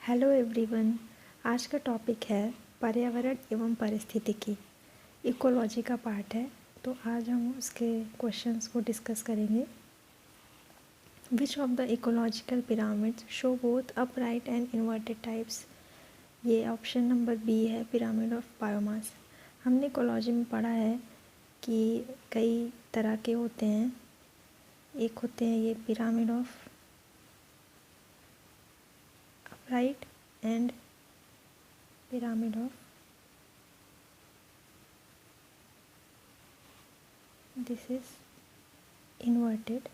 Hello everyone. आज का topic है पर्यावरण एवं पारिस्थितिकी, इकोलॉजी का पार्ट है। तो आज हम उसके क्वेश्चंस को डिस्कस करेंगे। विच of the ecological pyramids show both upright and inverted types. ये ऑप्शन नंबर बी है, पिरामिड ऑफ बायोमास। हमने इकोलॉजी में पढ़ा है कि कई तरह के होते हैं। एक होते हैं ये pyramid of upright and pyramid of this is inverted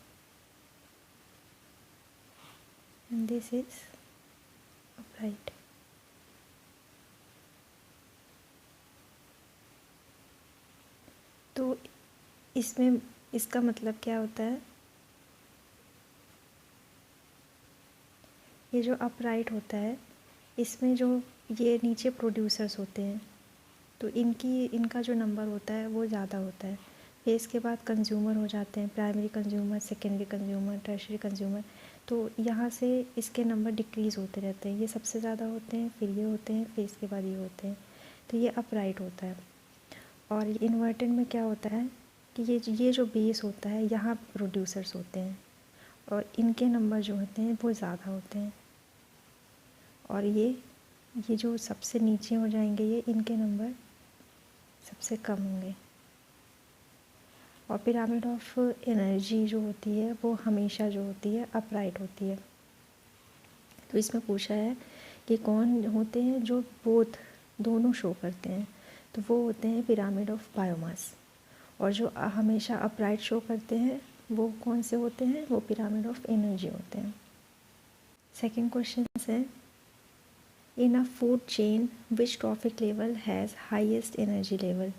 and this is upright. तो इसमें इसका मतलब क्या होता है, ये जो अपराइट होता है इसमें जो ये नीचे प्रोड्यूसर्स होते हैं तो इनका जो नंबर होता है वो ज़्यादा होता है। फिर इसके बाद कंज्यूमर हो जाते हैं, primary consumer, secondary consumer, tertiary consumer. तो यहाँ से इसके नंबर डिक्रीज़ होते रहते हैं। ये सबसे ज़्यादा होते हैं, फिर ये होते हैं, फिर इसके बाद ये होते हैं। तो ये अपराइट होता है। और ये इन्वर्टेड में क्या होता है कि ये जो बेस होता है यहाँ प्रोड्यूसर्स होते हैं और इनके नंबर जो होते हैं वो ज़्यादा होते हैं। और ये जो सबसे नीचे हो जाएंगे ये इनके नंबर सबसे कम होंगे। और पिरामिड ऑफ एनर्जी जो होती है वो हमेशा जो होती है अपराइट होती है। तो इसमें पूछा है कि कौन होते हैं जो बोथ दोनों शो करते हैं, तो वो होते हैं पिरामिड ऑफ बायोमास। और जो हमेशा अपराइट शो करते हैं वो कौन से होते हैं, वो पिरामिड ऑफ एनर्जी होते हैं। सेकेंड क्वेश्चन है, in a food chain which trophic level has highest energy level.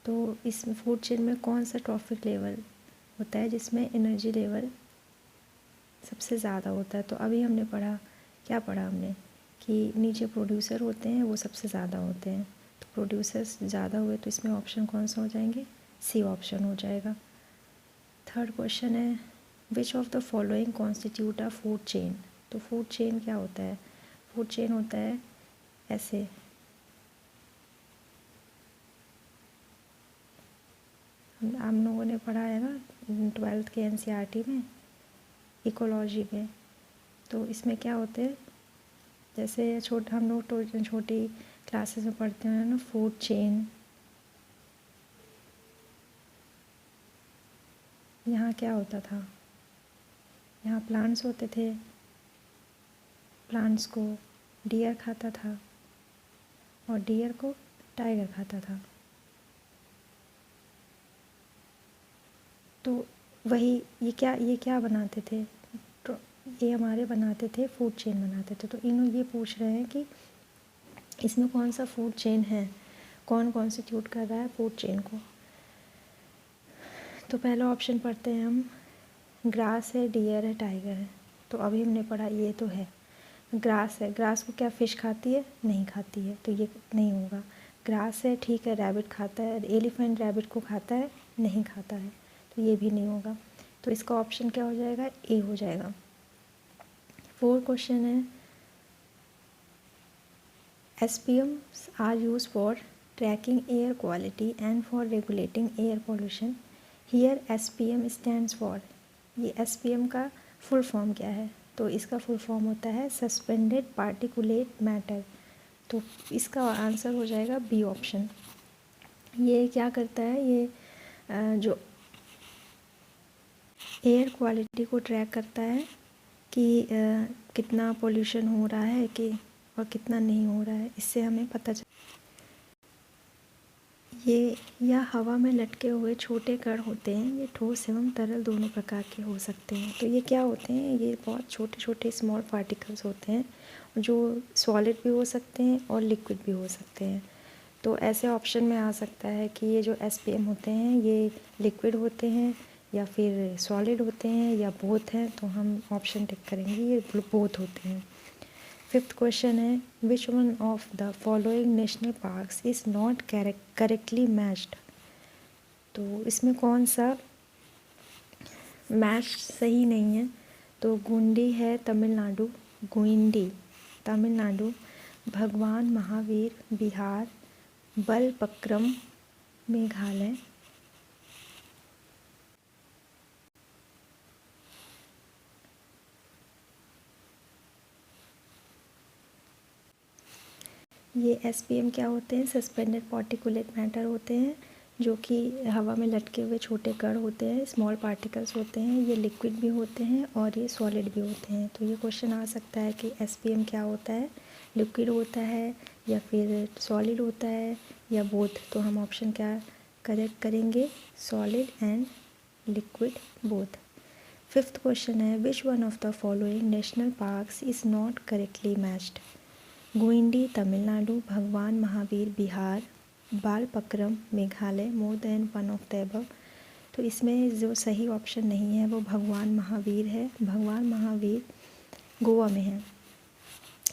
तो इस फूड चेन में कौन सा ट्रॉफिक लेवल होता है जिसमें एनर्जी लेवल सबसे ज़्यादा होता है। तो अभी हमने क्या पढ़ा हमने कि नीचे प्रोड्यूसर होते हैं वो सबसे ज़्यादा होते हैं। तो प्रोड्यूसर्स ज़्यादा हुए तो इसमें ऑप्शन कौन सा हो जाएंगे, सी ऑप्शन हो जाएगा। थर्ड क्वेश्चन है, विच of the following constitute a food chain. तो फूड चेन क्या होता है, फूड चेन होता है ऐसे, हम लोगों ने पढ़ा है ना 12th के एनसीईआरटी में, इकोलॉजी में। तो इसमें क्या होते हैं, जैसे हम लोग तो छोटी क्लासेस में पढ़ते हैं ना, फूड चेन। यहाँ क्या होता था, यहाँ प्लांट्स होते थे, प्लांट्स को डियर खाता था और डियर को टाइगर खाता था। तो वही ये क्या बनाते थे, तो ये हमारे बनाते थे, फूड चेन बनाते थे। तो ये पूछ रहे हैं कि इसमें कौन सा फूड चेन है, कौन कॉन्स्टिट्यूट कर रहा है फूड चेन को। तो पहला ऑप्शन पढ़ते हैं हम, ग्रास है, डियर है, टाइगर है। तो अभी हमने पढ़ा ये तो है, ग्रास है। ग्रास को क्या फिश खाती है, नहीं खाती है, तो ये नहीं होगा। ग्रास है, ठीक है, रैबिट खाता है, एलिफेंट रैबिट को खाता है, नहीं खाता है, तो ये भी नहीं होगा। तो इसका ऑप्शन क्या हो जाएगा, ए हो जाएगा। फोर्थ क्वेश्चन है, SPMs are used for tracking air quality and for regulating air pollution. Here SPM stands for, ये SPM का फुल फॉर्म क्या है, तो इसका फुल फॉर्म होता है सस्पेंडेड पार्टिकुलेट मैटर। तो इसका आंसर हो जाएगा बी ऑप्शन। ये क्या करता है, ये जो एयर क्वालिटी को ट्रैक करता है कि कितना पोल्यूशन हो रहा है कि और कितना नहीं हो रहा है, इससे हमें पता चल। ये या हवा में लटके हुए छोटे कण होते हैं, ये ठोस एवं तरल दोनों प्रकार के हो सकते हैं। तो ये क्या होते हैं, ये बहुत छोटे छोटे स्मॉल पार्टिकल्स होते हैं जो सॉलिड भी हो सकते हैं और लिक्विड भी हो सकते हैं। तो ऐसे ऑप्शन में आ सकता है कि ये जो SPM होते हैं ये लिक्विड होते हैं या फिर सॉलिड होते हैं या बोथ हैं। तो हम ऑप्शन टिक करेंगे, ये बोथ होते हैं। फिफ्थ क्वेश्चन है, which one of the following national parks is not correctly matched. तो इसमें कौन सा मैच सही नहीं है। तो गुंडी है तमिलनाडु, गुइंडी तमिलनाडु, भगवान महावीर बिहार, बलपक्रम मेघालय। ये SPM क्या होते हैं? सस्पेंडेड पार्टिकुलेट मैटर होते हैं, जो कि हवा में लटके हुए छोटे कण होते हैं, स्मॉल पार्टिकल्स होते हैं। ये लिक्विड भी होते हैं और ये सॉलिड भी होते हैं। तो ये क्वेश्चन आ सकता है कि SPM क्या होता है, लिक्विड होता है या फिर सॉलिड होता है या बोथ। तो हम ऑप्शन क्या करेक्ट करेंगे? Solid and liquid both. Fifth question है, which one of the following national parks is not correctly matched? Guindy Tamil Nadu, Bhagwan Mahavir Bihar, Balpakram Meghalaya, more than one of the above. तो इसमें जो सही ऑप्शन नहीं है वो भगवान महावीर है। भगवान महावीर गोवा में है।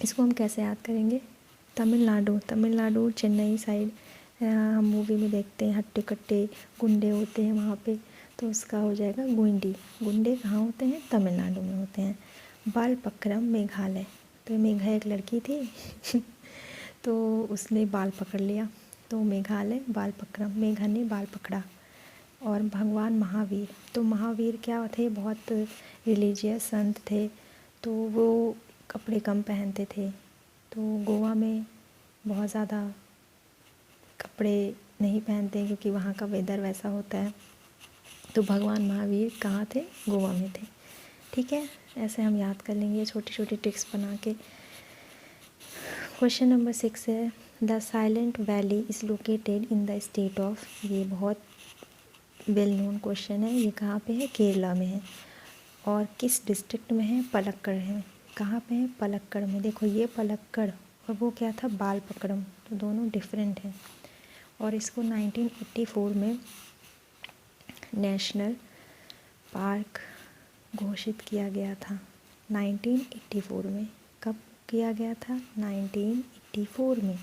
इसको हम कैसे याद करेंगे? तमिलनाडु चेन्नई साइड हम मूवी में देखते हैं, हट्टे कट्टे गुंडे होते हैं वहाँ पे, तो उसका हो जाएगा गुइंडी। गुंडे कहाँ होते हैं? तमिलनाडु में होते हैं। बालपक्रम मेघालय, तो मेघा एक लड़की थी तो उसने बाल पकड़ लिया, तो मेघालय बालपक्रम, मेघा ने बाल पकड़ा। और भगवान महावीर, तो महावीर क्या थे? बहुत रिलीजियस संत थे, तो वो कपड़े कम पहनते थे। तो गोवा में बहुत ज़्यादा कपड़े नहीं पहनते क्योंकि वहाँ का वेदर वैसा होता है। तो भगवान महावीर कहाँ थे? गोवा में थे। ठीक है, ऐसे हम याद कर लेंगे छोटी छोटी ट्रिक्स बना के। क्वेश्चन नंबर 6 है, the silent valley is located in the state of. ये बहुत वेल नोन क्वेश्चन है। ये कहाँ पे है? केरला में है। और किस डिस्ट्रिक्ट में है? पलक्कड़ है। कहाँ पे है? पलक्कड़ में। देखो ये पलक्कड़ और वो क्या था? बालपक्रम, तो दोनों डिफरेंट हैं। और इसको 1984 में नेशनल पार्क घोषित किया गया था। 1984 में। कब किया गया था? 1984 में।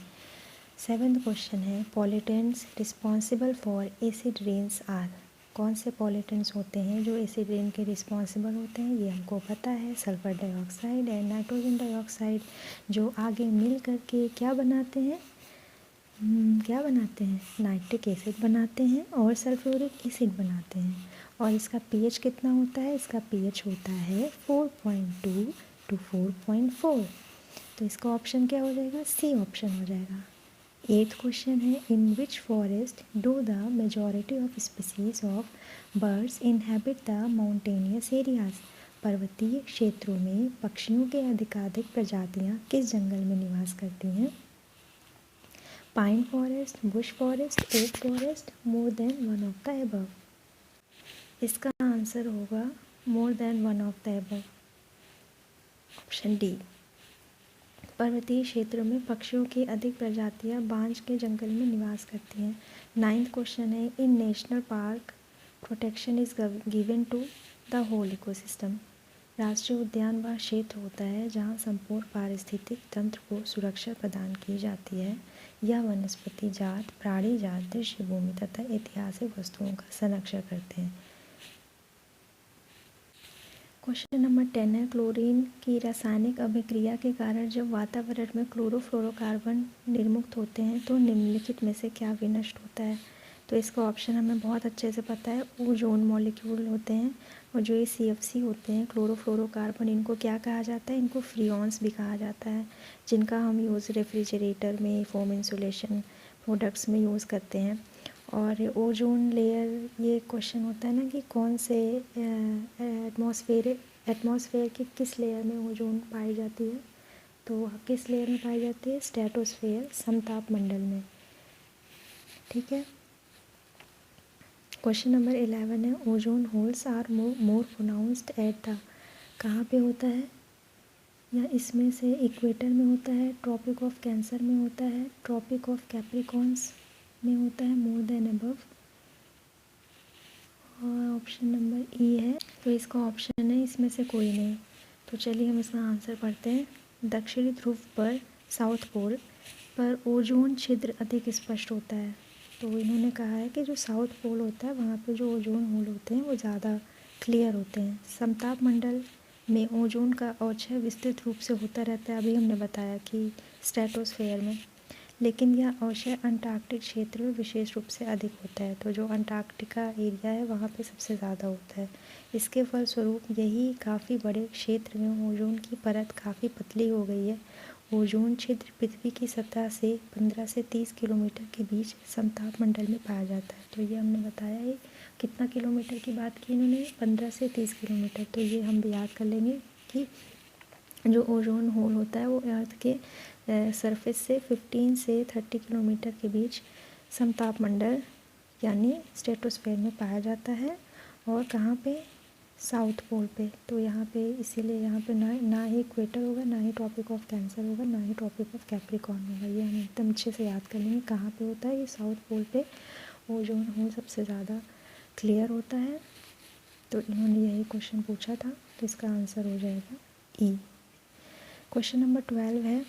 7th क्वेश्चन है, pollutants responsible for acid rains are. कौन से पॉल्यूटेंट्स होते हैं जो एसिड रेन के रिस्पॉन्सिबल होते हैं? ये हमको पता है, sulphur dioxide and nitrogen dioxide, जो आगे मिल करके क्या बनाते हैं? क्या बनाते हैं? नाइट्रिक एसिड बनाते हैं और सल्फ्यूरिक एसिड बनाते हैं। और इसका pH कितना होता है? इसका pH होता है 4.2 to 4.4। तो इसका ऑप्शन क्या हो जाएगा? सी ऑप्शन हो जाएगा। 8th क्वेश्चन है, in which forest do the majority of species of birds inhabit the mountainous areas. पर्वतीय क्षेत्रों में पक्षियों के अधिकाधिक प्रजातियां किस जंगल में निवास करती हैं? Pine forest, bush forest, oak forest, more than one of the above. इसका आंसर होगा more than one of the above, option D. पर्वतीय क्षेत्रों में पक्षियों की अधिक प्रजातियां बांज के जंगल में निवास करती हैं। 9th क्वेश्चन है, in national park protection is given to the whole ecosystem. राष्ट्रीय उद्यान वह क्षेत्र होता है जहाँ संपूर्ण पारिस्थितिक तंत्र को सुरक्षा प्रदान की जाती है। यह वनस्पति जात, प्राणी जात, दृश्य भूमि तथा ऐतिहासिक वस्तुओं का संरक्षण करते हैं। क्वेश्चन नंबर 10 है, क्लोरीन की रासायनिक अभिक्रिया के कारण जब वातावरण में क्लोरोफ्लोरोकार्बन निर्मुक्त होते हैं तो निम्नलिखित में से क्या विनष्ट होता है? तो इसका ऑप्शन हमें बहुत अच्छे से पता है, ओजोन मॉलिक्यूल होते हैं। और जो ये CFC होते हैं, क्लोरोफ्लोरोकार्बन, इनको क्या कहा जाता है? इनको फ्रीऑन्स भी कहा जाता है, जिनका हम यूज़ रेफ्रिजरेटर में, फोम इंसुलेशन प्रोडक्ट्स में यूज़ करते हैं। और ओजोन लेयर, ये क्वेश्चन होता है ना कि कौन से एटमॉस्फेयर की किस लेयर में ओजोन पाई जाती है? तो किस लेयर में पाई जाती है? स्ट्रेटोस्फेयर, समताप मंडल में। ठीक है। क्वेश्चन नंबर 11 है, ozone holes are more pronounced at the. कहाँ पे होता है? या इसमें से इक्वेटर में होता है, ट्रॉपिक ऑफ कैंसर में होता है, ट्रॉपिक ऑफ कैप्रिकॉर्न्स में होता है, मोर देन अबव। और ऑप्शन नंबर ई है, तो इसका ऑप्शन है इसमें से कोई नहीं। तो चलिए हम इसका आंसर पढ़ते हैं। दक्षिणी ध्रुव पर, साउथ पोल पर ओजोन छिद्र अधिक स्पष्ट होता है। तो इन्होंने कहा है कि जो साउथ पोल होता है वहाँ पे जो ओजोन होल होते हैं वो ज़्यादा क्लियर होते हैं। समताप मंडल में ओजोन का अवक्षय विस्तृत रूप से होता रहता है। अभी हमने बताया कि स्ट्रेटोस्फेयर में, लेकिन यह अवक्षय अंटार्कटिक क्षेत्र में विशेष रूप से अधिक होता है। तो जो अंटार्कटिका एरिया है वहाँ पे सबसे ज़्यादा होता है। इसके फलस्वरूप यही काफ़ी बड़े क्षेत्र में ओजोन की परत काफ़ी पतली हो गई है। ओजोन छिद्र पृथ्वी की सतह से 15 से 30 किलोमीटर के बीच समताप मंडल में पाया जाता है। तो ये हमने बताया है, कितना किलोमीटर की बात की इन्होंने, 15 से 30 किलोमीटर। तो ये हम भी याद कर लेंगे कि जो ओजोन होल होता है वो अर्थ के सरफेस से 15 से 30 किलोमीटर के बीच समताप मंडल यानी स्ट्रेटोस्फेयर में पाया जाता है। और कहाँ पे, साउथ पोल पे। तो यहाँ पे इसीलिए यहाँ पे ना ही इक्वेटर होगा, ना ही ट्रॉपिक ऑफ कैंसर होगा, ना ही ट्रॉपिक ऑफ कैप्रिकॉर्न होगा। ये हम एकदम अच्छे से याद कर लेंगे कहाँ पे होता है। ये साउथ पोल पे ओजोन होल सबसे ज़्यादा क्लियर होता है। तो इन्होंने यही क्वेश्चन पूछा था, तो इसका आंसर हो जाएगा ई। क्वेश्चन नंबर 12 है,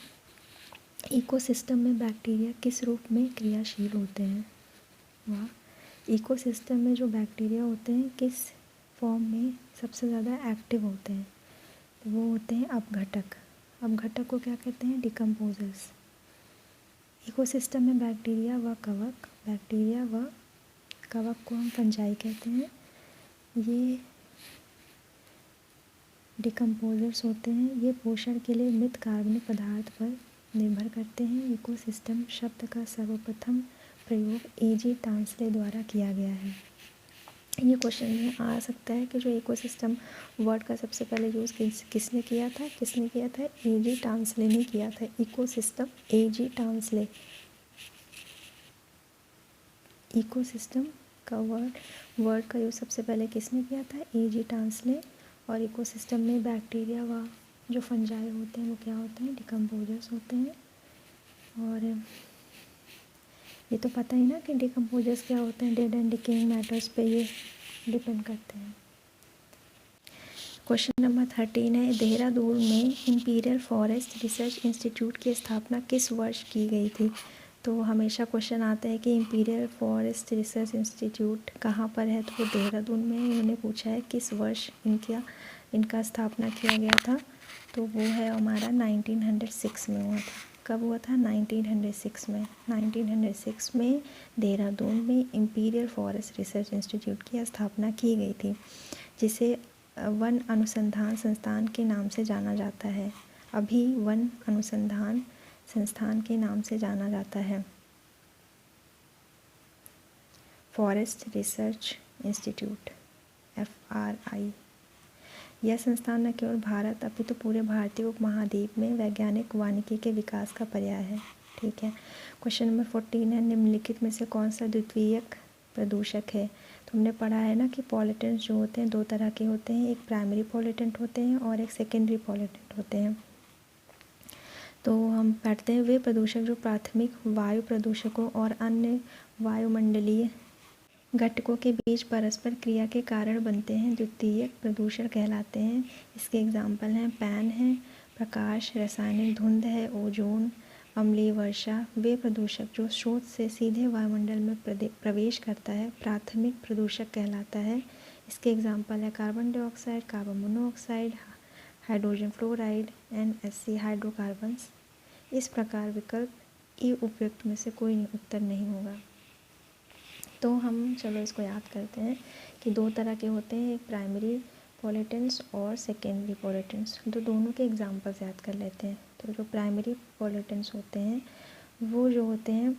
इकोसिस्टम में बैक्टीरिया किस रूप में क्रियाशील होते हैं। वाह, इकोसिस्टम में जो बैक्टीरिया होते हैं किस फॉर्म में सबसे ज़्यादा एक्टिव होते हैं। तो वो होते हैं अपघटक। अपघटक को क्या कहते हैं, डिकम्पोजर्स। इकोसिस्टम में बैक्टीरिया व कवक, बैक्टीरिया व कवक को हम फंजाई कहते हैं। ये डिकम्पोजर्स होते हैं। ये पोषण के लिए मृत कार्बनिक पदार्थ पर निर्भर करते हैं। इकोसिस्टम शब्द का सर्वप्रथम प्रयोग ए.जी. टांसले द्वारा किया गया है। ये क्वेश्चन में आ सकता है कि जो इकोसिस्टम वर्ड का सबसे पहले यूज़ किसने किया था, ए.जी. टांसले ने किया था। Ecosystem, AG. टांसले। इकोसिस्टम का वर्ड का यूज़ सबसे पहले किसने किया था, ए.जी. टांसले। और इकोसिस्टम में बैक्टीरिया व जो फंजाई होते हैं वो क्या होते हैं, डिकम्पोजर्स होते हैं। और ये तो पता ही ना कि डिकम्पोजर्स क्या होते हैं, डेड एंड डिकेइंग मैटर्स पे ये डिपेंड करते हैं। क्वेश्चन नंबर 13 है, देहरादून में इंपीरियल फॉरेस्ट रिसर्च इंस्टीट्यूट की स्थापना किस वर्ष की गई थी। तो हमेशा क्वेश्चन आता है कि इंपीरियल फॉरेस्ट रिसर्च इंस्टीट्यूट कहाँ पर है, तो वो देहरादून में। उन्होंने पूछा है किस वर्ष इनका स्थापना किया गया था। तो वो है हमारा 1906 में हुआ था। कब हुआ था, 1906 में। 1906 में देहरादून में इंपीरियल फॉरेस्ट रिसर्च इंस्टीट्यूट की स्थापना की गई थी, जिसे वन अनुसंधान संस्थान के नाम से जाना जाता है। अभी वन अनुसंधान संस्थान के नाम से जाना जाता है, फॉरेस्ट रिसर्च इंस्टीट्यूट, FRI। यह संस्थान न केवल भारत अपितु पूरे भारतीय उपमहाद्वीप में वैज्ञानिक वानिकी के विकास का पर्याय है। ठीक है। क्वेश्चन नंबर 14 है, निम्नलिखित में से कौन सा द्वितीयक प्रदूषक है। तो हमने पढ़ा है ना कि पॉल्यूटेंट्स जो होते हैं दो तरह के होते हैं, एक प्राइमरी पॉल्यूटेंट होते हैं और एक सेकेंडरी पॉल्यूटेंट होते हैं। तो हम पढ़ते हैं, वे प्रदूषक जो प्राथमिक वायु प्रदूषकों और अन्य वायुमंडलीय घटकों के बीच परस्पर क्रिया के कारण बनते हैं, द्वितीयक प्रदूषण कहलाते हैं। इसके एग्जाम्पल हैं, पैन है, प्रकाश, रासायनिक धुंध है, ओजोन, अम्लीय वर्षा। वे प्रदूषक जो स्रोत से सीधे वायुमंडल में प्रवेश करता है प्राथमिक प्रदूषक कहलाता है। इसके एग्जाम्पल है carbon dioxide, carbon monoxide, hydrogen fluoride, NH hydrocarbons. इस प्रकार विकल्प ई उपयुक्त में से कोई उत्तर नहीं होगा। तो हम चलो इसको याद करते हैं कि दो तरह के होते हैं, एक प्राइमरी पॉल्यूटेंट्स और सेकेंडरी पॉल्यूटेंट्स। तो दोनों के एग्जांपल्स याद कर लेते हैं। तो जो प्राइमरी पॉल्यूटेंट्स होते हैं वो जो होते हैं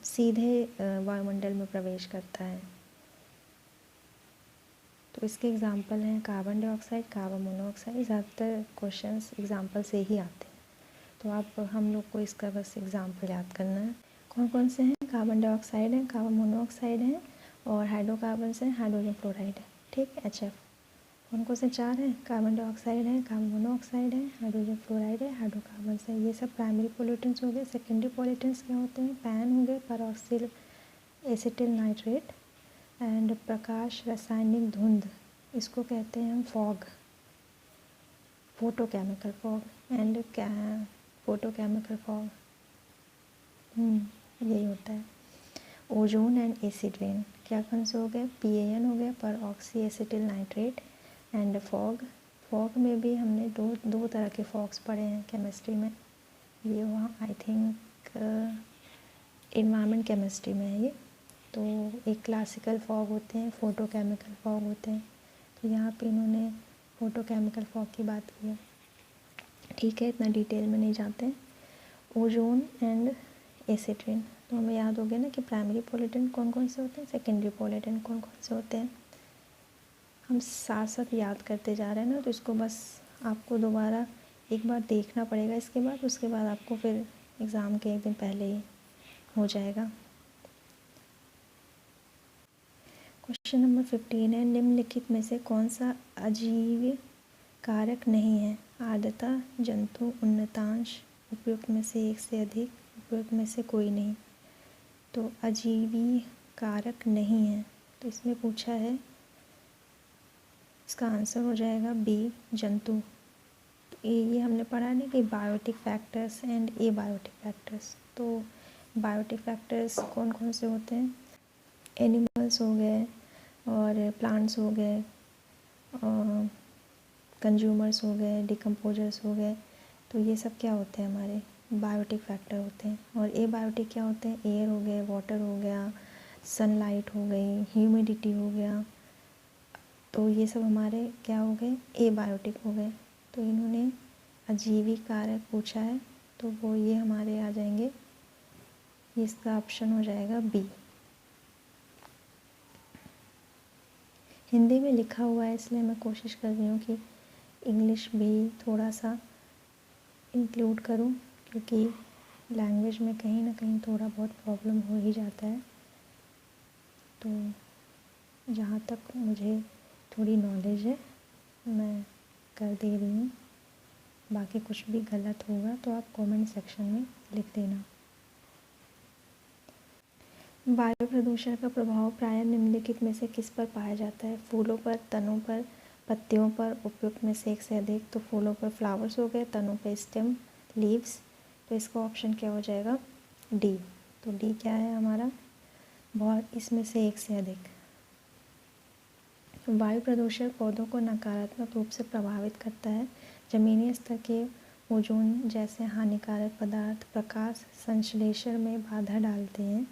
सीधे वायुमंडल में प्रवेश करता है। तो इसके एग्जांपल हैं कार्बन डाइऑक्साइड, कार्बन मोनोऑक्साइड। ज़्यादातर क्वेश्चंस एग्जांपल से ही आते हैं, तो आप हम लोग को इसका बस एग्जांपल याद करना है। कौन कौन से हैं, कार्बन डाइऑक्साइड है, कार्बन मोनोऑक्साइड है और हाइड्रोकार्बन्स हैं, हाइड्रोजन फ्लोराइड है। ठीक, HF। कौन कौन से चार हैं, कार्बन डाइऑक्साइड है, कार्बन मोनोऑक्साइड है, हाइड्रोजन फ्लोराइड है, हाइड्रोकार्बन्स है। ये सब प्राइमरी पॉल्यूटेंट्स हो गए। सेकेंडरी पॉल्यूटेंट्स क्या होते हैं, पैन हो गए, पेरोक्सिल एसिटिल नाइट्रेट, एंड प्रकाश, रासायनिक धुंध, इसको कहते हैं हम fog, photochemical fog, and photochemical fog, यही होता है। ओजोन एंड एसिड रेन, क्या कौन से हो गए, PAN हो गया, पर oxy acetyl nitrate, and fog, fog में भी हमने दो तरह के फॉग्स पढ़े हैं केमिस्ट्री में। ये हुआ आई थिंक एनवायरनमेंट केमिस्ट्री में है ये। तो एक क्लासिकल फॉग होते हैं, फोटोकेमिकल फॉग होते हैं। तो यहाँ पे इन्होंने फोटोकेमिकल फॉग की बात की है। ठीक है, इतना डिटेल में नहीं जाते हैं। ओजोन एंड एसिड रेन, तो हमें याद हो गया ना कि प्राइमरी पोल्यूटेंट कौन कौन से होते हैं, सेकेंडरी पोल्यूटेंट कौन कौन से होते हैं। हम साथ साथ याद करते जा रहे हैं ना, तो इसको बस आपको दोबारा एक बार देखना पड़ेगा इसके बाद, उसके बाद आपको फिर एग्ज़ाम के एक दिन पहले ही हो जाएगा। क्वेश्चन नंबर 15 है, निम्नलिखित में से कौन सा अजीव कारक नहीं है? आर्द्रता, जंतु, उन्नतांश, उपयुक्त में से एक से अधिक, उपयुक्त में से कोई नहीं। तो अजीवी कारक नहीं है, तो इसमें पूछा है, इसका आंसर हो जाएगा बी, जंतु। तो ये हमने पढ़ा नहीं कि biotic factors and abiotic factors. तो बायोटिक फैक्टर्स कौन कौन से होते हैं? एनिमल्स हो गए और प्लांट्स हो गए, कंज्यूमर्स हो गए, डिकम्पोजर्स हो गए। तो ये सब क्या होते हैं? हमारे बायोटिक फैक्टर होते हैं। और एबायोटिक क्या होते हैं? एयर हो गए, वाटर हो गया, सनलाइट हो गई, ह्यूमिडिटी हो गया। तो ये सब हमारे क्या हो गए? एबायोटिक हो गए। तो इन्होंने अजीवी कारक पूछा है, तो वो ये हमारे आ जाएंगे, इसका ऑप्शन हो जाएगा बी। हिंदी में लिखा हुआ है इसलिए मैं कोशिश कर रही हूँ कि इंग्लिश भी थोड़ा सा इंक्लूड करूँ, क्योंकि लैंग्वेज में कहीं ना कहीं थोड़ा बहुत प्रॉब्लम हो ही जाता है। तो जहाँ तक मुझे थोड़ी नॉलेज है मैं कर दे रही हूँ, बाकी कुछ भी गलत होगा तो आप कमेंट सेक्शन में लिख देना। वायु प्रदूषण का प्रभाव प्रायः निम्नलिखित में से किस पर पाया जाता है? फूलों पर, तनों पर, पत्तियों पर, उपयुक्त में से एक से अधिक। तो फूलों पर फ्लावर्स हो गए, तनों पर स्टेम, लीव्स। तो इसका ऑप्शन क्या हो जाएगा? डी। तो डी क्या है हमारा? बहुत, इसमें से एक से अधिक। वायु प्रदूषण पौधों को नकारात्मक रूप से प्रभावित करता है। जमीनी स्तर के ओजोन जैसे हानिकारक पदार्थ प्रकाश संश्लेषण में बाधा डालते हैं,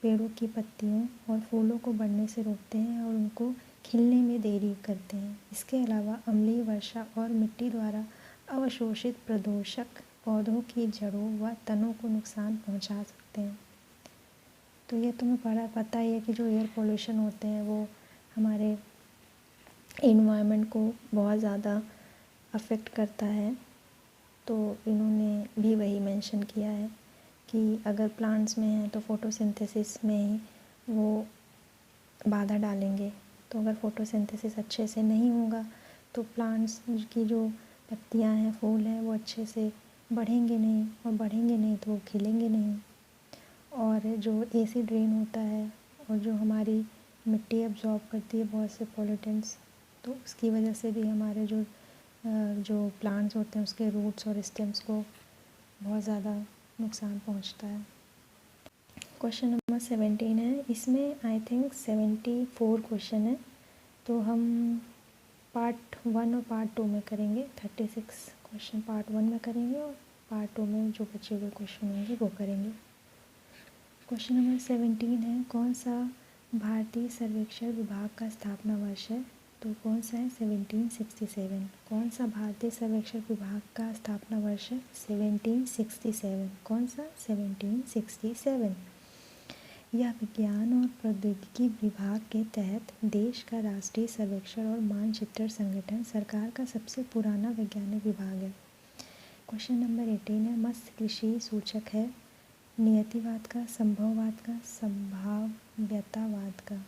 पेड़ों की पत्तियों और फूलों को बढ़ने से रोकते हैं और उनको खिलने में देरी करते हैं। इसके अलावा अम्लीय वर्षा और मिट्टी द्वारा अवशोषित प्रदूषक पौधों की जड़ों व तनों को नुकसान पहुंचा सकते हैं। तो ये तुम्हें पता ही है कि जो एयर पोल्यूशन होते हैं वो हमारे एनवायरनमेंट को बहुत ज़्यादा अफेक्ट करता है। तो इन्होंने भी वही मेंशन किया है कि अगर प्लांट्स में हैं तो फोटोसिंथेसिस में ही वो बाधा डालेंगे। तो अगर फोटोसिंथेसिस अच्छे से नहीं होगा तो प्लांट्स की जो पत्तियां हैं, फूल हैं, वो अच्छे से बढ़ेंगे नहीं, और बढ़ेंगे नहीं तो वो खिलेंगे नहीं। और जो एसिड रेन होता है और जो हमारी मिट्टी एब्जॉर्ब करती है बहुत से पोल्यूटेंट्स, तो उसकी वजह से भी हमारे जो प्लांट्स होते हैं उसके रूट्स और स्टेम्स को बहुत ज़्यादा नुकसान पहुंचता है। क्वेश्चन नंबर 17 है, इसमें आई थिंक 74 क्वेश्चन है। तो हम पार्ट 1 और पार्ट 2 में करेंगे। 36 क्वेश्चन पार्ट 1 में करेंगे और पार्ट 2 में जो बचे हुए क्वेश्चन होंगे वो करेंगे। क्वेश्चन नंबर 17 है, कौन सा भारतीय सर्वेक्षण विभाग का स्थापना वर्ष है? तो कौन सा है? 1767। कौन सा भारतीय सर्वेक्षण विभाग का स्थापना वर्ष है? 1767। कौन सा? 1767। यह विज्ञान और प्रौद्योगिकी विभाग के तहत देश का राष्ट्रीय सर्वेक्षण और मानचित्र संगठन सरकार का सबसे पुराना वैज्ञानिक विभाग है। क्वेश्चन नंबर 18 है, मत्स्य कृषि सूचक है नियतिवाद का, संभववाद का, संभाव्यतावाद का।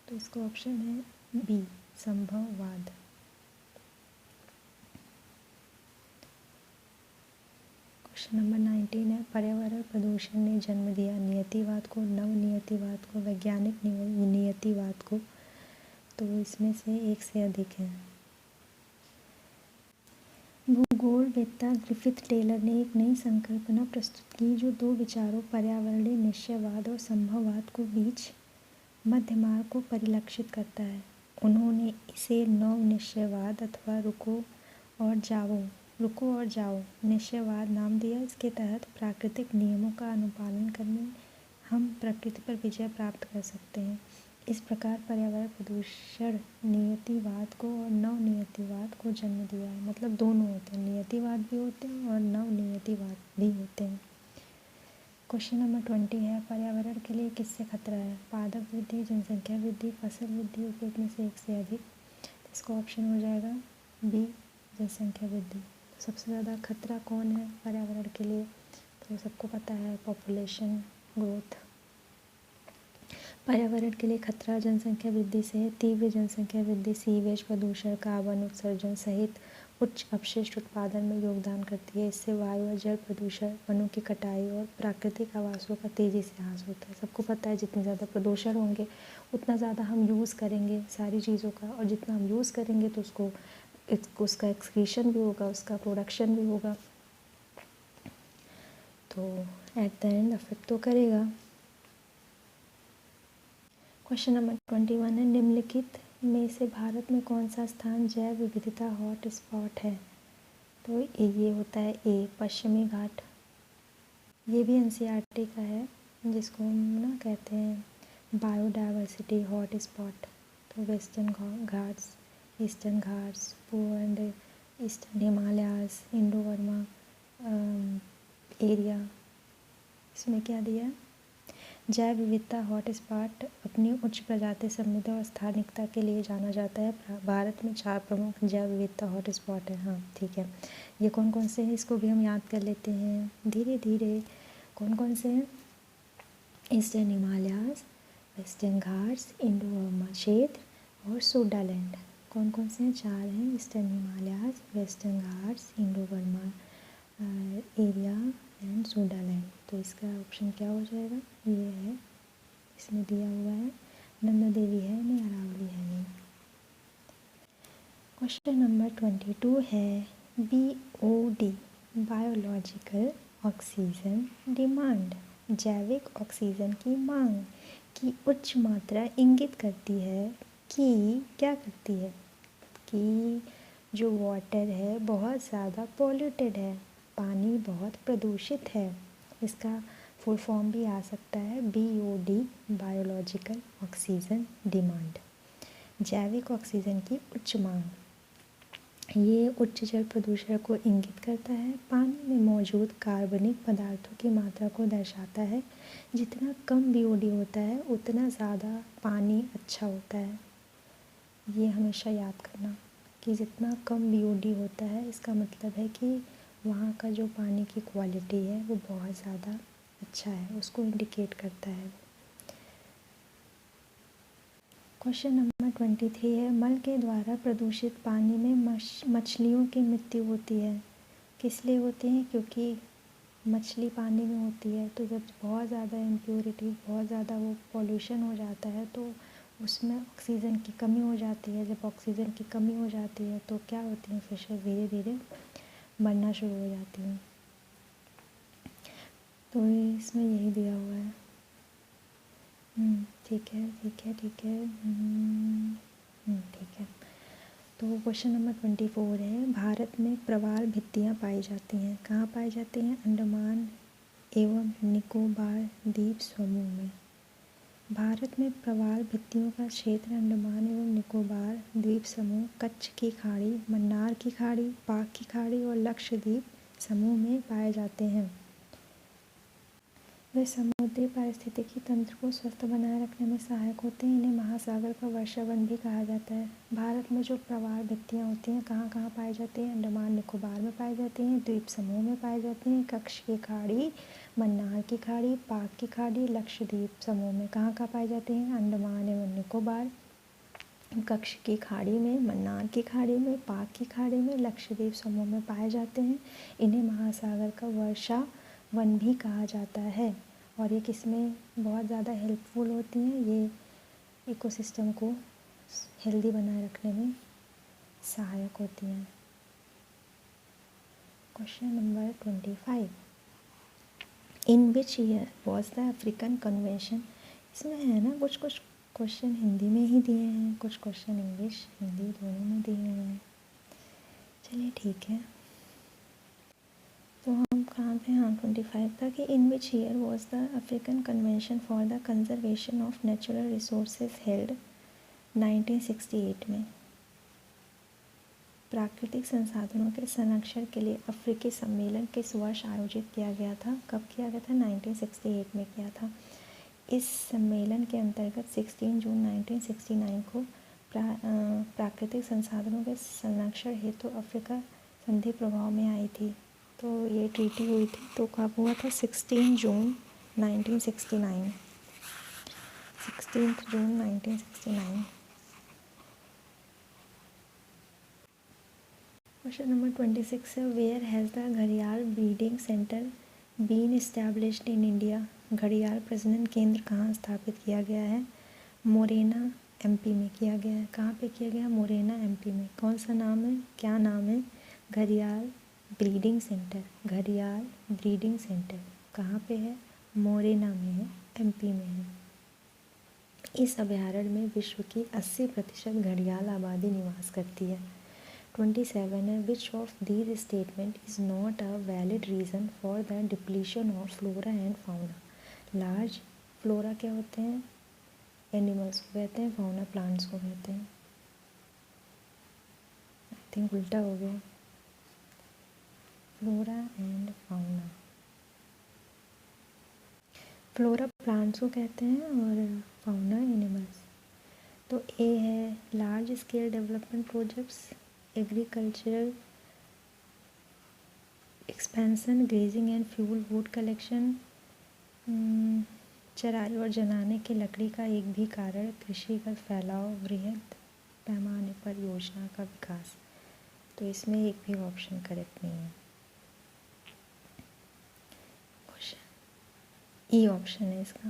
तो इसका ऑप्शन है बी, संभववाद। क्वेश्चन नंबर 19 है, पर्यावरण प्रदूषण ने जन्म दिया नियतिवाद को, नव नियतिवाद को, वैज्ञानिक नियतिवाद को। तो इसमें से एक से अधिक है। भूगोलवेत्ता ग्रिफिथ टेलर ने एक नई संकल्पना प्रस्तुत की जो दो विचारों पर्यावरणीय निश्चयवाद और संभववाद को बीच मध्य मार्ग को परिलक्षित करता है। उन्होंने इसे नव निश्चयवाद अथवा रुको और जाओ, रुको और जाओ, निश्चयवाद नाम दिया। इसके तहत प्राकृतिक नियमों का अनुपालन करने हम प्रकृति पर विजय प्राप्त कर सकते हैं। इस प्रकार पर्यावरण प्रदूषण नियतिवाद को और नव नियतिवाद को जन्म दिया है। मतलब दोनों होते हैं, नियतिवाद भी होते हैं और नव नियतिवाद भी होते हैं। क्वेश्चन नंबर 20 है, पर्यावरण के लिए किससे खतरा है? पादप वृद्धि, जनसंख्या वृद्धि, फसल वृद्धि, उपयोग में से एक से अधिक। इसका ऑप्शन हो जाएगा बी, जनसंख्या वृद्धि। तो सबसे ज़्यादा खतरा कौन है पर्यावरण के लिए? तो सबको पता है, पॉपुलेशन ग्रोथ। पर्यावरण के लिए खतरा जनसंख्या वृद्धि से तीव्र जनसंख्या वृद्धि सीवेज प्रदूषण, कार्बन उत्सर्जन सहित उच्च अपशिष्ट उत्पादन में योगदान करती है। इससे वायु और जल प्रदूषण, वनों की कटाई और प्राकृतिक आवासों का तेज़ी से ह्रास होता है। सबको पता है जितने ज़्यादा प्रदूषण होंगे उतना ज़्यादा हम यूज़ करेंगे सारी चीज़ों का, और जितना हम यूज़ करेंगे तो उसका एक्सक्रीशन भी होगा, उसका प्रोडक्शन भी होगा, तो एट द एंड अफेक्ट तो करेगा। क्वेश्चन नंबर 21 है, निम्नलिखित में से भारत में कौन सा स्थान जैव विविधता हॉट स्पॉट है? तो ये होता है ए, पश्चिमी घाट। ये भी एनसीईआरटी का है, जिसको हम ना कहते हैं बायोडाइवर्सिटी हॉट स्पॉट। तो वेस्टर्न घाट्स, ईस्टर्न घाट्स, पूर्व and eastern Himalayas, Indo Burma area. इसमें क्या दिया है? जैव विविधता हॉटस्पॉट अपनी उच्च प्रजाति समृद्धि और स्थानिकता के लिए जाना जाता है। भारत में 4 प्रमुख जैव विविधता हॉटस्पॉट है। हाँ ठीक है, ये कौन कौन से हैं इसको भी हम याद कर लेते हैं धीरे धीरे। कौन कौन से हैं? Eastern Himalayas, western Ghats, Indo Burma क्षेत्र और सूडालैंड। कौन कौन से हैं? 4 हैं, eastern Himalayas, western Ghats, Indo Burma area and Sundaland. तो इसका ऑप्शन क्या हो जाएगा? ये है, इसमें दिया हुआ है नंदा देवी है नहीं, अरावली है नहीं। क्वेश्चन नंबर 22 है, BOD बायोलॉजिकल ऑक्सीजन डिमांड जैविक ऑक्सीजन की मांग की उच्च मात्रा इंगित करती है कि क्या करती है? कि जो वाटर है बहुत ज़्यादा पॉल्यूटेड है, पानी बहुत प्रदूषित है। इसका फुल फॉर्म भी आ सकता है BOD बायोलॉजिकल ऑक्सीजन डिमांड, जैविक ऑक्सीजन की उच्च मांग। ये उच्च जल प्रदूषण को इंगित करता है, पानी में मौजूद कार्बनिक पदार्थों की मात्रा को दर्शाता है। जितना कम BOD होता है उतना ज़्यादा पानी अच्छा होता है। ये हमेशा याद करना कि जितना कम BOD होता है इसका मतलब है कि वहाँ का जो पानी की क्वालिटी है वो बहुत ज़्यादा अच्छा है, उसको इंडिकेट करता है। क्वेश्चन नंबर 23 है, मल के द्वारा प्रदूषित पानी में मछलियों की मृत्यु होती है। किस लिए होती है? क्योंकि मछली पानी में होती है, तो जब बहुत ज़्यादा इम्प्योरिटी, बहुत ज़्यादा वो पॉल्यूशन हो जाता है तो उसमें ऑक्सीजन की कमी हो जाती है। जब ऑक्सीजन की कमी हो जाती है तो क्या होती हैं फिशेस? धीरे धीरे मरना शुरू हो जाती हैं। तो इसमें यही दिया हुआ है। ठीक है ठीक है ठीक है ठीक है। तो क्वेश्चन नंबर 24 है, भारत में प्रवाल भित्तियाँ पाई जाती हैं। कहाँ पाई जाती हैं? अंडमान एवं निकोबार द्वीप समूह में। भारत में प्रवाल भित्तियों का क्षेत्र अंडमान एवं निकोबार द्वीप समूह, कच्छ की खाड़ी, मन्नार की खाड़ी, पाक की खाड़ी और लक्षद्वीप समूह में पाए जाते हैं। वे समुद्री पारिस्थितिकी तंत्र को स्वस्थ बनाए रखने में सहायक होते हैं। इन्हें महासागर का वर्षावन भी कहा जाता है। भारत में जो प्रवाल भित्तियाँ होती हैं कहाँ कहाँ पाई जाती हैं? अंडमान निकोबार में पाई जाती हैं, द्वीप समूह में पाई जाती हैं, कच्छ की खाड़ी, मन्नार की खाड़ी, पाक की खाड़ी, लक्षद्वीप समूह में। कहाँ कहाँ पाई जाती हैं? अंडमान एवं निकोबार, कच्छ की खाड़ी में, मन्नार की खाड़ी में, पाक की खाड़ी में, लक्षद्वीप समूह में पाए जाते हैं। इन्हें महासागर का वर्षावन भी कहा जाता है। और ये किसमें बहुत ज़्यादा हेल्पफुल होती हैं? ये इकोसिस्टम को हेल्दी बनाए रखने में सहायक होती हैं। Question number 25, in which year was the African convention? इसमें है ना कुछ कुछ क्वेश्चन हिंदी में ही दिए हैं, कुछ क्वेश्चन इंग्लिश हिंदी दोनों में दिए हुए हैं। चलिए ठीक है। तो हम कहाँ पे, हाँ 25 था कि in which year was the African convention for the conservation of natural resources held 1968 में। प्राकृतिक संसाधनों के संरक्षण के लिए अफ्रीकी सम्मेलन किस वर्ष आयोजित किया गया था? कब किया गया था? 1968 में किया था। इस सम्मेलन के अंतर्गत 16 जून 1969 को प्राकृतिक संसाधनों के संरक्षण हेतु अफ्रीका संधि प्रभाव में आई थी। तो ये ट्रीटी हुई थी, तो कब हुआ था? 16 जून 1969। 16 जून 1969। क्वेश्चन नंबर 26 है, वेयर हैज़ द घड़ियाल breeding centre been established in India? घड़ियाल प्रजनन केंद्र कहाँ स्थापित किया गया है? मोरेना एमपी में किया गया है। कहाँ पे किया गया? मोरेना एमपी में। कौन सा नाम है, क्या नाम है? घड़ियाल ब्रीडिंग सेंटर। घड़ियाल ब्रीडिंग सेंटर कहाँ पे है? मोरेना में है, एमपी में है। इस अभयारण्य में विश्व की 80% घड़ियाल आबादी निवास करती है। 27 है, which of these statement is not a valid reason for the depletion of flora and fauna? Large flora क्या होते हैं? एनिमल्स को कहते हैं, फाउना प्लांट्स को कहते हैं। आई थिंक उल्टा हो गया, flora and fauna. Flora plants को कहते हैं और फाउना एनिमल्स। तो ए है, large scale development projects, agricultural expansion, grazing and fuel wood collection, चराई और जलाने की लकड़ी का एक भी कारण, कृषि का फैलाव, वृहद पैमाने पर योजना का विकास। तो इसमें एक भी ऑप्शन करेक्ट नहीं है। क्वेश्चन ई ऑप्शन है इसका,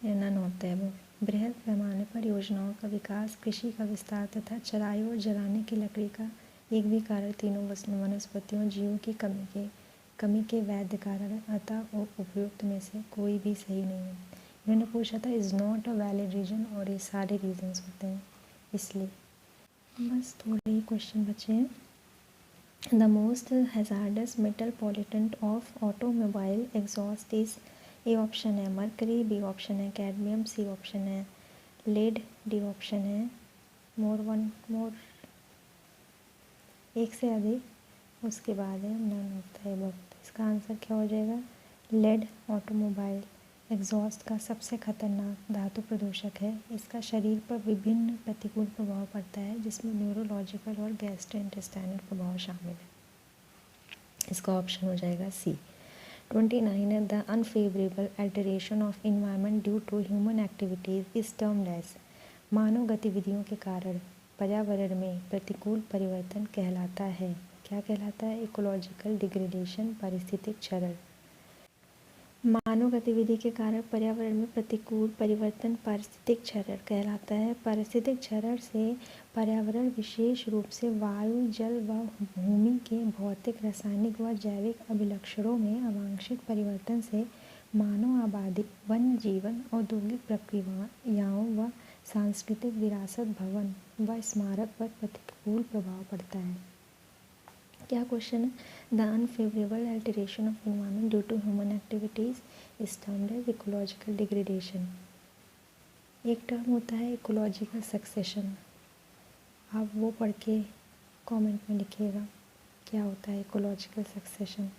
नन होता है वो। बृहद पैमाने पर योजनाओं का विकास, कृषि का विस्तार तथा चराई और जलाने की लकड़ी का एक भी कारण तीनों वनस्पतियों जीवों की कमी के वैध कारण, अतः उपयुक्त में से कोई भी सही नहीं है। इन्होंने पूछा था is not a valid reason, और ये सारे रीजन्स होते हैं इसलिए। बस थोड़े ही क्वेश्चन बचे हैं। The most hazards metal pollutant of automobile exhaust is, A option है मरकरी, बी ऑप्शन है कैडमियम, सी ऑप्शन है लेड, डी ऑप्शन है मोर एक से अधिक, उसके बाद है नन होता है वक्त। इसका आंसर क्या हो जाएगा? लेड ऑटोमोबाइल एग्जॉस्ट का सबसे खतरनाक धातु प्रदूषक है। इसका शरीर पर विभिन्न प्रतिकूल प्रभाव पड़ता है, जिसमें न्यूरोलॉजिकल और गैस्ट्रोइंटेस्टाइनल प्रभाव शामिल है। इसका ऑप्शन हो जाएगा सी। 29 है, the unfavourable alteration of environment due to human activities is termed as, मानव गतिविधियों के कारण पर्यावरण में प्रतिकूल परिवर्तन कहलाता है। क्या कहलाता है? इकोलॉजिकल डिग्रेडेशन, पारिस्थितिक क्षरण। मानव गतिविधि के कारण पर्यावरण में प्रतिकूल परिवर्तन पारिस्थितिक क्षरण कहलाता है। पारिस्थितिक क्षरण से पर्यावरण, विशेष रूप से वायु, जल व भूमि के भौतिक, रासायनिक व जैविक अभिलक्षणों में अवांछित परिवर्तन से मानव आबादी, वन्य जीवन, औद्योगिक प्रक्रियाओं व सांस्कृतिक विरासत, भवन व स्मारक पर प्रतिकूल प्रभाव पड़ता है। क्या क्वेश्चन है? The unfavourable alteration of environment due to human activities is termed as ecological degradation. एक टर्म होता है इकोलॉजिकल सक्सेशन, आप वो पढ़ के कमेंट में लिखिएगा क्या होता है इकोलॉजिकल सक्सेशन।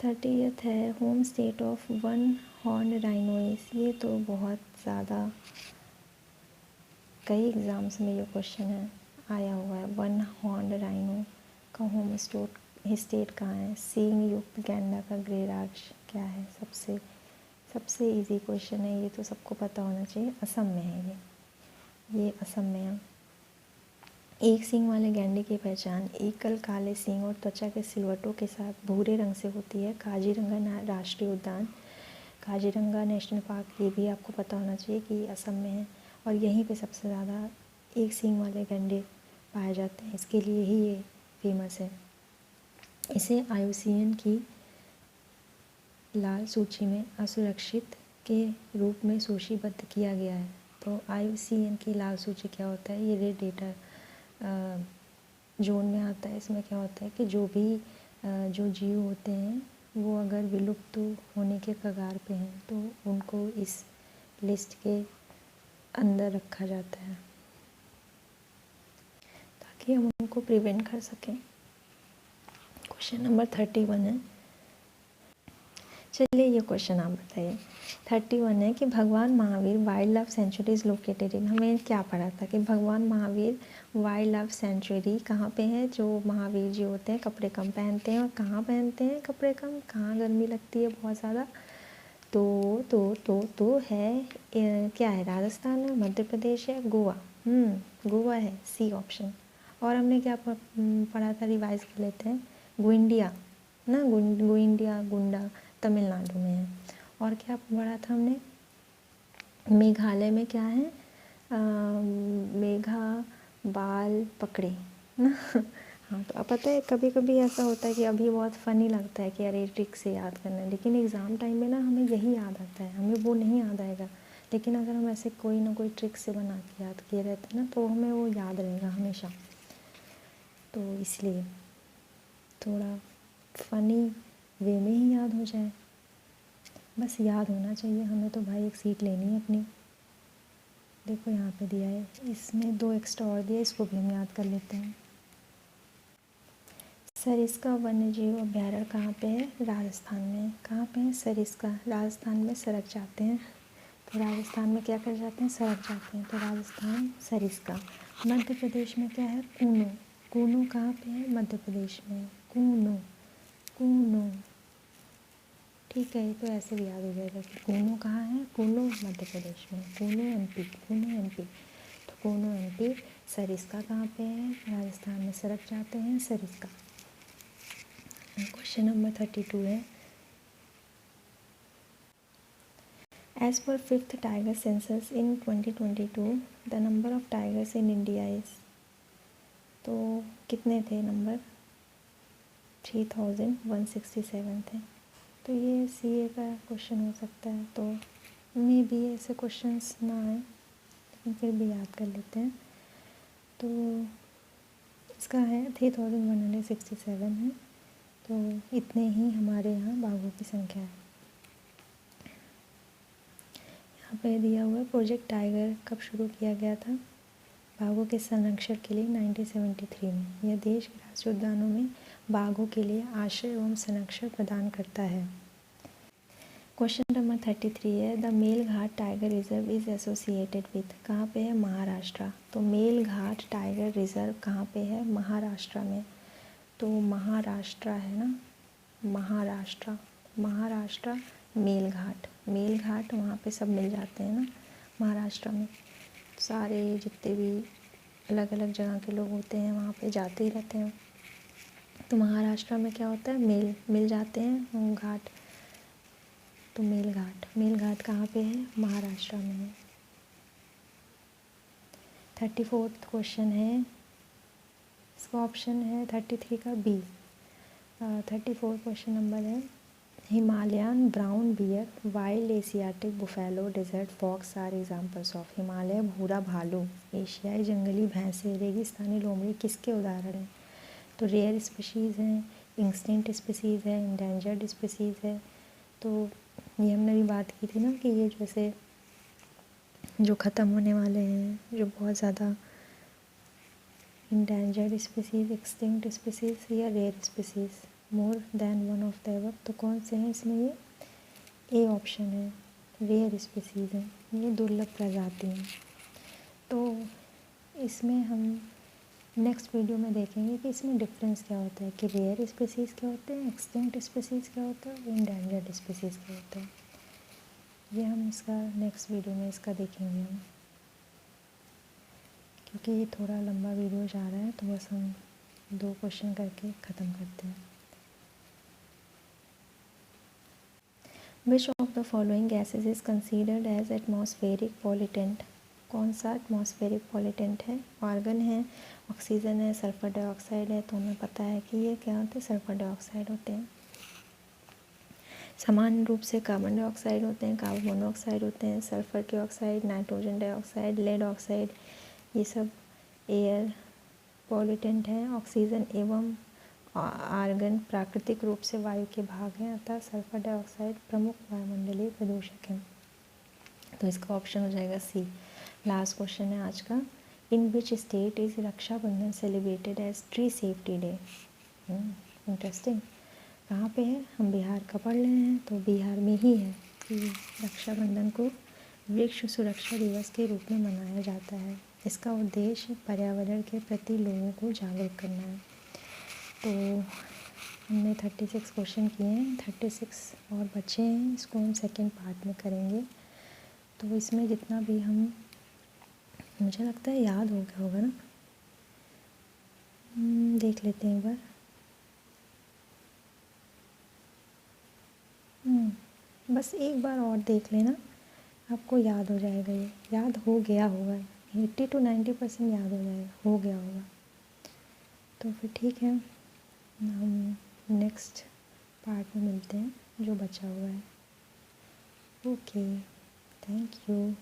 30th है, home state of one horn rhinos. ये तो बहुत ज़्यादा कई एग्ज़ाम्स में ये क्वेश्चन है आया हुआ है। वन हॉर्न राइनो का होम स्टेट कहाँ है? सींग युक्त गैंडा का गृहराज्य क्या है? सबसे इजी क्वेश्चन है ये, तो सबको पता होना चाहिए। असम में है ये असम में है। एक सींग वाले गैंडे की पहचान एकल काले सींग और त्वचा के सिलवटों के साथ भूरे रंग से होती है। काजीरंगा राष्ट्रीय उद्यान, काजीरंगा नेशनल पार्क, ये भी आपको पता होना चाहिए कि ये असम में है, और यहीं पे सबसे ज़्यादा एक सींग वाले गैंडे पाए जाते हैं, इसके लिए ही ये फेमस है। इसे IUCN की लाल सूची में असुरक्षित के रूप में सूचीबद्ध किया गया है। तो IUCN की लाल सूची क्या होता है, ये रेड डेटा जोन में आता है। इसमें क्या होता है कि जो भी जो जीव होते हैं वो अगर विलुप्त होने के कगार पे हैं तो उनको इस लिस्ट के अंदर रखा जाता है ताकि हम उनको प्रिवेंट कर सकें। क्वेश्चन नंबर 31 है। चलिए ये क्वेश्चन आप बताइए। 31 है कि भगवान Mahavir wild life sanctuary is located in. हमें क्या पढ़ा था कि भगवान महावीर वाइल्ड लाइफ सेंचुरी कहाँ पे है। जो महावीर जी होते हैं कपड़े कम पहनते हैं, और कहाँ पहनते हैं कपड़े कम, कहाँ गर्मी लगती है बहुत ज़्यादा, तो है क्या है, राजस्थान है, मध्य प्रदेश है, गोवा। गोवा है, सी ऑप्शन। और हमने क्या पढ़ा था, रिवाइज कर लेते हैं। गुइंडिया ना, गुइंडिया गुंडा तमिलनाडु में है। और क्या पढ़ा था हमने, मेघालय में क्या है, मेघा बाल पकड़े ना। हाँ, तो अब पता है कभी कभी ऐसा होता है कि अभी बहुत फ़नी लगता है कि अरे ट्रिक से याद करना है, लेकिन एग्ज़ाम टाइम में ना हमें यही याद आता है, हमें वो नहीं याद आएगा। लेकिन अगर हम ऐसे कोई ना कोई ट्रिक से बना के याद किए रहते हैं ना तो हमें वो याद रहेगा हमेशा। तो इसलिए थोड़ा फ़नी वे में ही याद हो जाए, बस याद होना चाहिए हमें। तो भाई एक सीट लेनी है अपनी। देखो यहाँ पे दिया है, इसमें 2 एक्स्ट्रा और दिया, इसको भी हम याद कर लेते हैं। सरिस्का वन्यजीव अभ्यारण्य कहाँ पे है, राजस्थान में। कहाँ पे है, सरिस्का, राजस्थान में सरक जाते हैं। तो राजस्थान में क्या कर जाते हैं, सरक जाते हैं। तो राजस्थान सरिस्का। मध्य प्रदेश में क्या है, कूनो। कूनो कहाँ पे है, मध्य प्रदेश में, कूनो कूनो। ठीक है, तो ऐसे भी याद हो जाएगा कि कूनो कहाँ है, कूनो मध्य प्रदेश में, कूनो MP, कूनो MP। तो कूनो MP। सरिस्का कहाँ पे है, राजस्थान में सरक जाते हैं, सरिस्का। क्वेश्चन नंबर 32 है। As per 5th tiger census in 2022 the number of tigers in India is. तो कितने थे नंबर, 3167 थे। तो ये CA का क्वेश्चन हो सकता है, तो मे बी ऐसे क्वेश्चंस ना आए, लेकिन फिर भी याद कर लेते हैं। तो इसका है 3167 है। तो इतने ही हमारे यहाँ बाघों की संख्या है। यहाँ पे दिया हुआ है प्रोजेक्ट टाइगर कब शुरू किया गया था, बाघों के संरक्षण के लिए 1973 में। यह देश के राष्ट्रीय उद्यानों में बाघों के लिए आश्रय एवं संरक्षण प्रदान करता है। क्वेश्चन नंबर 33 है। The Melghat tiger reserve is associated with. कहाँ पे है, महाराष्ट्र। तो मेलघाट टाइगर रिजर्व कहाँ पे है, महाराष्ट्र में। तो महाराष्ट्र है ना, महाराष्ट्र, महाराष्ट्र मेलघाट। मेलघाट वहाँ पे सब मिल जाते हैं ना महाराष्ट्र में। सारे जितने भी अलग अलग जगह के लोग होते हैं वहाँ पे जाते ही रहते हैं। तो महाराष्ट्र में क्या होता है, मिल जाते हैं घाट। तो मेलघाट, मेलघाट कहाँ पे है, महाराष्ट्र में है। 34th क्वेश्चन है, इसका ऑप्शन है 33 का B। 34 क्वेश्चन नंबर है। Himalayan brown bear, wild Asiatic buffalo, desert fox are examples of. Himalaya भूरा भालू, एशियाई जंगली भैंसे, रेगिस्तानी लोमड़ी किसके उदाहरण हैं। तो रेयर स्पीशीज़ हैं, एक्सटिंक्ट स्पीशीज़ है, इंडेंजर्ड स्पीशीज़ है। तो ये हमने भी बात की थी ना कि ये जैसे जो ख़त्म होने वाले हैं, जो बहुत ज़्यादा इंडेंजर्ड स्पीशीज़, एक्सटिंक्ट स्पीशीज़ या rare species, more than one of the above. तो कौन से हैं इसमें, ये A ऑप्शन है, रेयर स्पीशीज़ हैं, ये दुर्लभ प्रजाति हैं। तो इसमें हम नेक्स्ट वीडियो में देखेंगे कि इसमें डिफरेंस क्या होता है, कि रेयर स्पीशीज़ क्या होते हैं, एक्सटिंक्ट स्पीशीज़ क्या होता है, इंडेंजर्ड स्पीशीज़ क्या होता है। ये हम इसका नेक्स्ट वीडियो में इसका देखेंगे हम, क्योंकि ये थोड़ा लंबा वीडियो जा रहा है। तो बस हम 2 क्वेश्चन करके ख़त्म करते हैं। Which of the following gases is considered as atmospheric pollutant. कौन सा एटमॉस्फेरिक पॉल्यूटेंट है, आर्गन है, ऑक्सीजन है, सल्फर डाइऑक्साइड है। तो हमें पता है कि ये क्या होते हैं, सल्फर डाइऑक्साइड होते हैं। समान रूप से कार्बन डाइऑक्साइड होते हैं, कार्बन मोनोऑक्साइड होते हैं, सल्फर के oxide, nitrogen dioxide, lead oxide, ये सब एयर पॉल्यूटेंट हैं। ऑक्सीजन एवं आर्गन प्राकृतिक रूप से वायु के भाग हैं, अतः सल्फर डाइऑक्साइड प्रमुख वायुमंडलीय प्रदूषक हैं। तो इसका ऑप्शन हो जाएगा सी। लास्ट क्वेश्चन है आज का, in which state is Raksha Bandhan celebrated as tree safety day. Interesting. कहाँ पे है? हम बिहार का पढ़ रहे हैं, तो बिहार में ही है कि रक्षाबंधन को वृक्ष सुरक्षा दिवस के रूप में मनाया जाता है। इसका उद्देश्य पर्यावरण के प्रति लोगों को जागरूक करना है। तो हमने 36 क्वेश्चन किए हैं, 36 और बचे हैं, इसको हम सेकेंड पार्ट में करेंगे। तो इसमें जितना भी हम, मुझे लगता है याद हो गया होगा ना, देख लेते हैं एक बार। बस एक बार और देख लेना, आपको याद हो जाएगा, ये याद हो गया होगा, 80 to 90% याद हो जाएगा, हो गया होगा। तो फिर ठीक है, हम नेक्स्ट पार्ट में मिलते हैं जो बचा हुआ है। Okay, thank you.